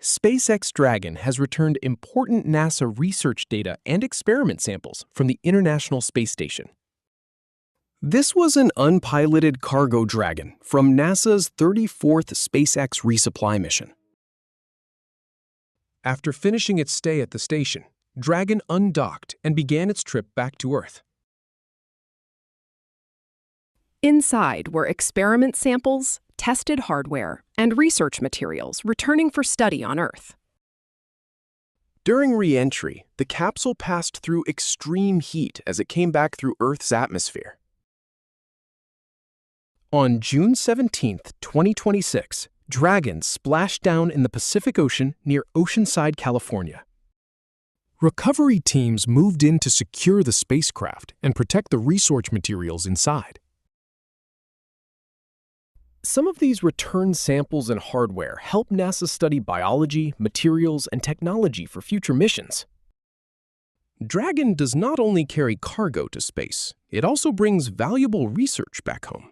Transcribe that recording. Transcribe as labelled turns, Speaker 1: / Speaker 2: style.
Speaker 1: SpaceX Dragon has returned important NASA research data and experiment samples from the International Space Station. This was an unpiloted cargo Dragon from NASA's 34th SpaceX resupply mission. After finishing its stay at the station, Dragon undocked and began its trip back to Earth.
Speaker 2: Inside were experiment samples, tested hardware, and research materials returning for study on Earth.
Speaker 1: During reentry, the capsule passed through extreme heat as it came back through Earth's atmosphere. On June 17, 2026, Dragon splashed down in the Pacific Ocean near Oceanside, California. Recovery teams moved in to secure the spacecraft and protect the research materials inside. Some of these returned samples and hardware help NASA study biology, materials, and technology for future missions. Dragon does not only carry cargo to space, it also brings valuable research back home.